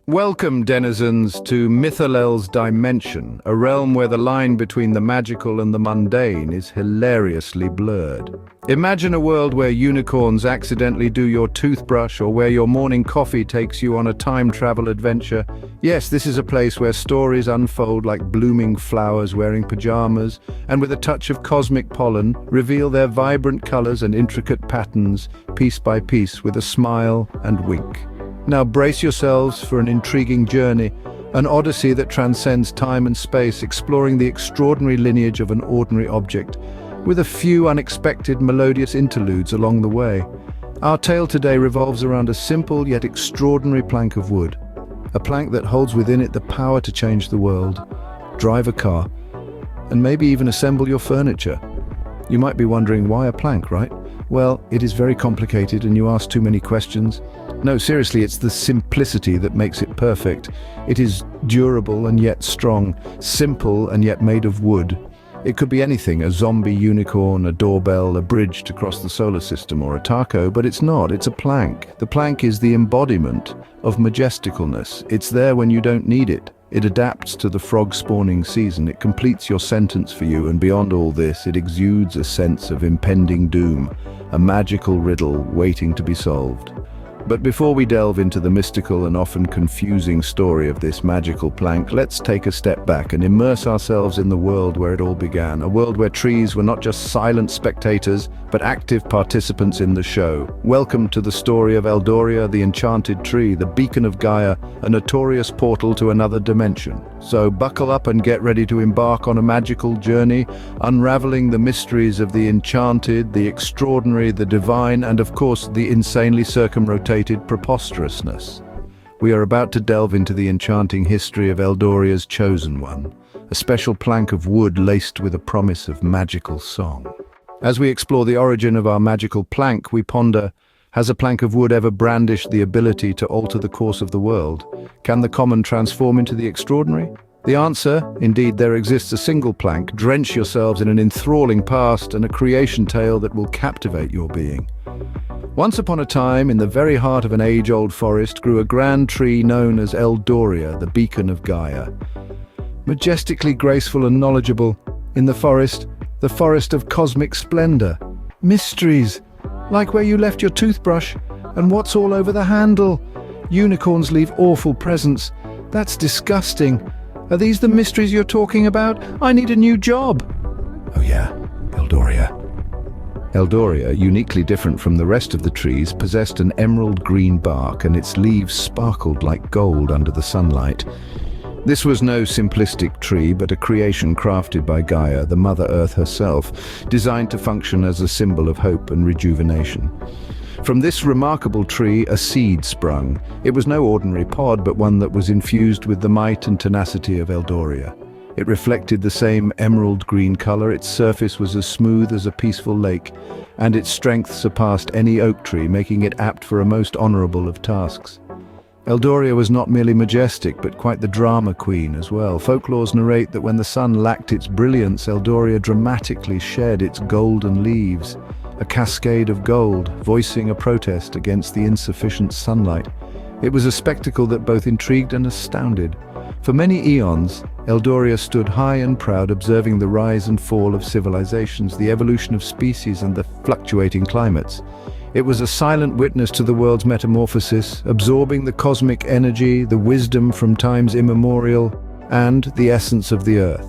Welcome, denizens, to Mythalel's dimension, a realm where the line between the magical and the mundane is hilariously blurred. Imagine a world where unicorns accidentally do your toothbrush, or where your morning coffee takes you on a time travel adventure. Yes, this is a place where stories unfold like blooming flowers wearing pajamas, and with a touch of cosmic pollen, reveal their vibrant colors and intricate patterns, piece by piece, with a smile and wink. Now brace yourselves for an intriguing journey, an odyssey that transcends time and space, exploring the extraordinary lineage of an ordinary object, with a few unexpected melodious interludes along the way. Our tale today revolves around a simple yet extraordinary plank of wood, a plank that holds within it the power to change the world, drive a car, and maybe even assemble your furniture. You might be wondering, why a plank, right? Well, it is very complicated and you ask too many questions. No, seriously, it's the simplicity that makes it perfect. It is durable and yet strong, simple and yet made of wood. It could be anything, a zombie unicorn, a doorbell, a bridge to cross the solar system, or a taco, but it's not, it's a plank. The plank is the embodiment of majesticalness. It's there when you don't need it. It adapts to the frog spawning season. It completes your sentence for you, and beyond all this, it exudes a sense of impending doom, a magical riddle waiting to be solved. But before we delve into the mystical and often confusing story of this magical plank, let's take a step back and immerse ourselves in the world where it all began, a world where trees were not just silent spectators, but active participants in the show. Welcome to the story of Eldoria, the enchanted tree, the beacon of Gaia, a notorious portal to another dimension. So buckle up and get ready to embark on a magical journey, unraveling the mysteries of the enchanted, the extraordinary, the divine, and of course the insanely circumrotated preposterousness. We are about to delve into the enchanting history of Eldoria's chosen one, a special plank of wood laced with a promise of magical song. As we explore the origin of our magical plank, we ponder, has a plank of wood ever brandished the ability to alter the course of the world? Can the common transform into the extraordinary? The answer, indeed, there exists a single plank. Drench yourselves in an enthralling past and a creation tale that will captivate your being. Once upon a time, in the very heart of an age-old forest, grew a grand tree known as Eldoria, the beacon of Gaia. Majestically graceful and knowledgeable, in the forest of cosmic splendor. Mysteries, like where you left your toothbrush and what's all over the handle. Unicorns leave awful presents. That's disgusting. Are these the mysteries you're talking about? I need a new job. Oh yeah, Eldoria. Eldoria, uniquely different from the rest of the trees, possessed an emerald green bark, and its leaves sparkled like gold under the sunlight. This was no simplistic tree, but a creation crafted by Gaia, the Mother Earth herself, designed to function as a symbol of hope and rejuvenation. From this remarkable tree, a seed sprung. It was no ordinary pod, but one that was infused with the might and tenacity of Eldoria. It reflected the same emerald green color, its surface was as smooth as a peaceful lake, and its strength surpassed any oak tree, making it apt for a most honorable of tasks. Eldoria was not merely majestic, but quite the drama queen as well. Folklores narrate that when the sun lacked its brilliance, Eldoria dramatically shed its golden leaves, a cascade of gold, voicing a protest against the insufficient sunlight. It was a spectacle that both intrigued and astounded. For many eons, Eldoria stood high and proud, observing the rise and fall of civilizations, the evolution of species, and the fluctuating climates. It was a silent witness to the world's metamorphosis, absorbing the cosmic energy, the wisdom from times immemorial, and the essence of the earth.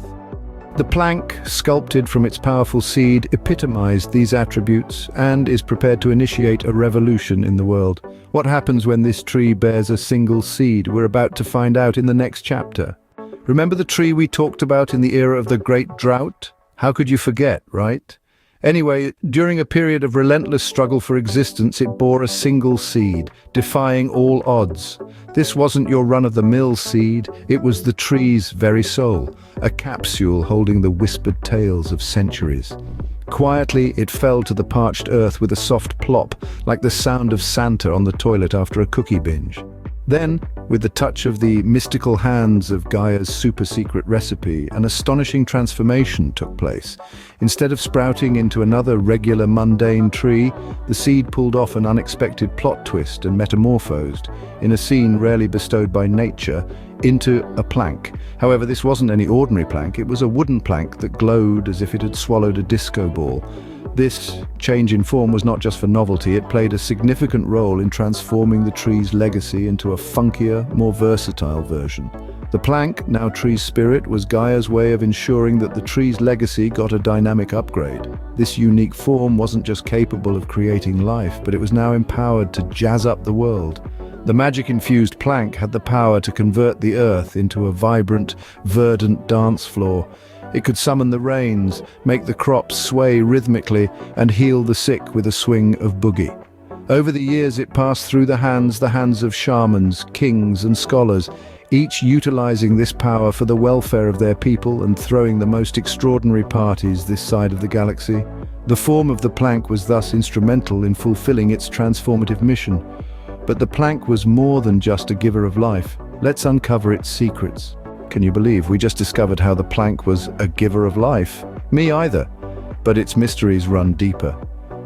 The plank, sculpted from its powerful seed, epitomized these attributes and is prepared to initiate a revolution in the world. What happens when this tree bears a single seed? We're about to find out in the next chapter. Remember the tree we talked about in the era of the Great Drought? How could you forget, right? Anyway, during a period of relentless struggle for existence, it bore a single seed, defying all odds. This wasn't your run-of-the-mill seed, it was the tree's very soul, a capsule holding the whispered tales of centuries. Quietly, it fell to the parched earth with a soft plop, like the sound of Santa on the toilet after a cookie binge. Then, with the touch of the mystical hands of Gaia's super-secret recipe, an astonishing transformation took place. Instead of sprouting into another regular mundane tree, the seed pulled off an unexpected plot twist and metamorphosed, in a scene rarely bestowed by nature, into a plank. However, this wasn't any ordinary plank, it was a wooden plank that glowed as if it had swallowed a disco ball. This change in form was not just for novelty, it played a significant role in transforming the tree's legacy into a funkier, more versatile version. The plank, now tree's spirit, was Gaia's way of ensuring that the tree's legacy got a dynamic upgrade. This unique form wasn't just capable of creating life, but it was now empowered to jazz up the world. The magic-infused plank had the power to convert the earth into a vibrant, verdant dance floor. It could summon the rains, make the crops sway rhythmically, and heal the sick with a swing of boogie. Over the years it passed through the hands of shamans, kings and scholars, each utilizing this power for the welfare of their people and throwing the most extraordinary parties this side of the galaxy. The form of the plank was thus instrumental in fulfilling its transformative mission. But the plank was more than just a giver of life. Let's uncover its secrets. Can you believe we just discovered how the plank was a giver of life? Me either. But its mysteries run deeper.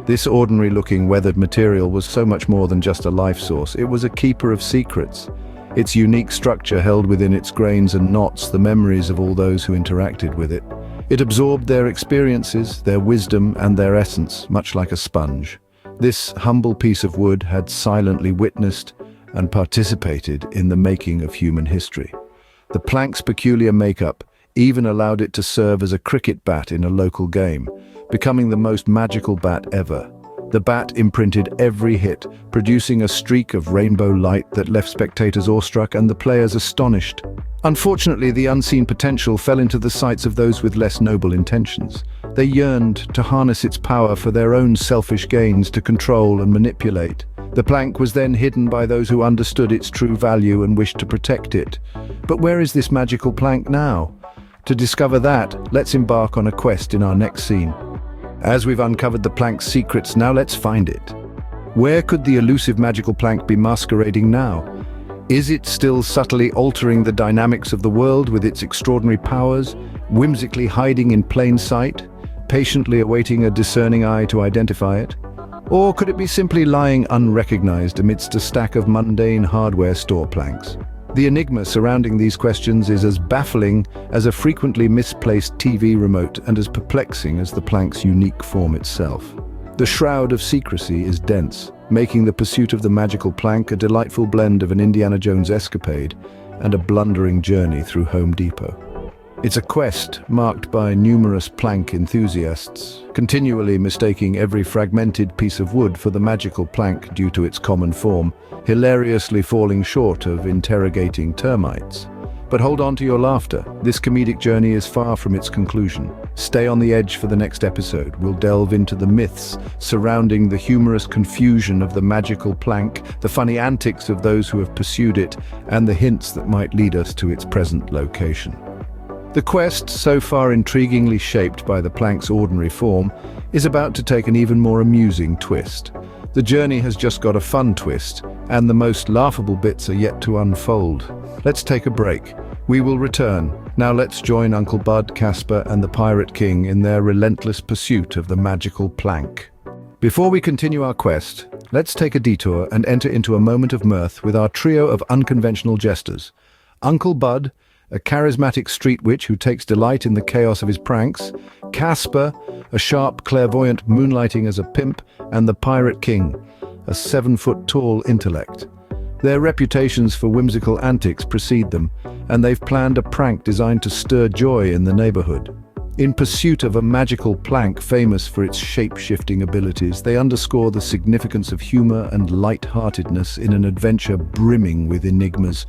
This ordinary-looking weathered material was so much more than just a life source. It was a keeper of secrets. Its unique structure held within its grains and knots the memories of all those who interacted with it. It absorbed their experiences, their wisdom, and their essence, much like a sponge. This humble piece of wood had silently witnessed and participated in the making of human history. The plank's peculiar makeup even allowed it to serve as a cricket bat in a local game, becoming the most magical bat ever. The bat imprinted every hit, producing a streak of rainbow light that left spectators awestruck and the players astonished. Unfortunately, the unseen potential fell into the sights of those with less noble intentions. They yearned to harness its power for their own selfish gains, to control and manipulate. The plank was then hidden by those who understood its true value and wished to protect it. But where is this magical plank now? To discover that, let's embark on a quest in our next scene. As we've uncovered the plank's secrets, now let's find it. Where could the elusive magical plank be masquerading now? Is it still subtly altering the dynamics of the world with its extraordinary powers, whimsically hiding in plain sight, patiently awaiting a discerning eye to identify it? Or could it be simply lying unrecognized amidst a stack of mundane hardware store planks? The enigma surrounding these questions is as baffling as a frequently misplaced TV remote and as perplexing as the plank's unique form itself. The shroud of secrecy is dense, making the pursuit of the magical plank a delightful blend of an Indiana Jones escapade and a blundering journey through Home Depot. It's a quest marked by numerous plank enthusiasts, continually mistaking every fragmented piece of wood for the magical plank due to its common form, hilariously falling short of interrogating termites. But hold on to your laughter. This comedic journey is far from its conclusion. Stay on the edge for the next episode. We'll delve into the myths surrounding the humorous confusion of the magical plank, the funny antics of those who have pursued it, and the hints that might lead us to its present location. The quest, so far intriguingly shaped by the plank's ordinary form, is about to take an even more amusing twist. The journey has just got a fun twist, and the most laughable bits are yet to unfold. Let's take a break. We will return. Now let's join Uncle Bud, Casper, and the Pirate King in their relentless pursuit of the magical plank. Before we continue our quest, let's take a detour and enter into a moment of mirth with our trio of unconventional jesters. Uncle Bud, a charismatic street witch who takes delight in the chaos of his pranks, Casper, a sharp, clairvoyant moonlighting as a pimp, and the Pirate King, a 7-foot-tall intellect. Their reputations for whimsical antics precede them, and they've planned a prank designed to stir joy in the neighborhood. In pursuit of a magical plank famous for its shape-shifting abilities, they underscore the significance of humor and light-heartedness in an adventure brimming with enigmas.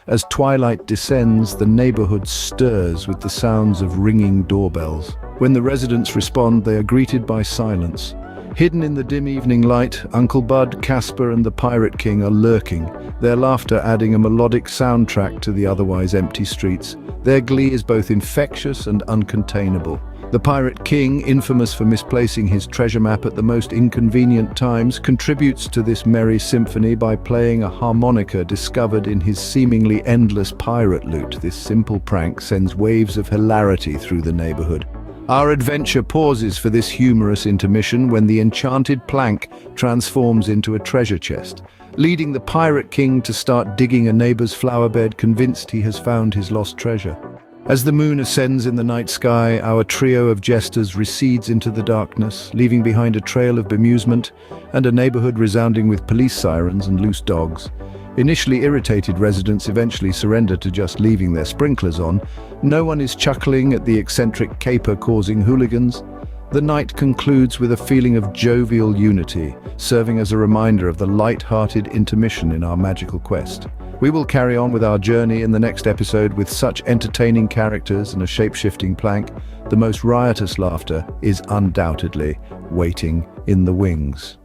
As twilight descends, the neighborhood stirs with the sounds of ringing doorbells. When the residents respond, they are greeted by silence. Hidden in the dim evening light, Uncle Bud, Casper, and the Pirate King are lurking, their laughter adding a melodic soundtrack to the otherwise empty streets. Their glee is both infectious and uncontainable. The Pirate King, infamous for misplacing his treasure map at the most inconvenient times, contributes to this merry symphony by playing a harmonica discovered in his seemingly endless pirate loot. This simple prank sends waves of hilarity through the neighborhood. Our adventure pauses for this humorous intermission when the enchanted plank transforms into a treasure chest, leading the Pirate King to start digging a neighbor's flower bed, convinced he has found his lost treasure. As the moon ascends in the night sky, our trio of jesters recedes into the darkness, leaving behind a trail of bemusement and a neighborhood resounding with police sirens and loose dogs. Initially irritated residents eventually surrender to just leaving their sprinklers on. No one is chuckling at the eccentric caper causing hooligans. The night concludes with a feeling of jovial unity, serving as a reminder of the light-hearted intermission in our magical quest. We will carry on with our journey in the next episode with such entertaining characters and a shape-shifting plank. The most riotous laughter is undoubtedly waiting in the wings.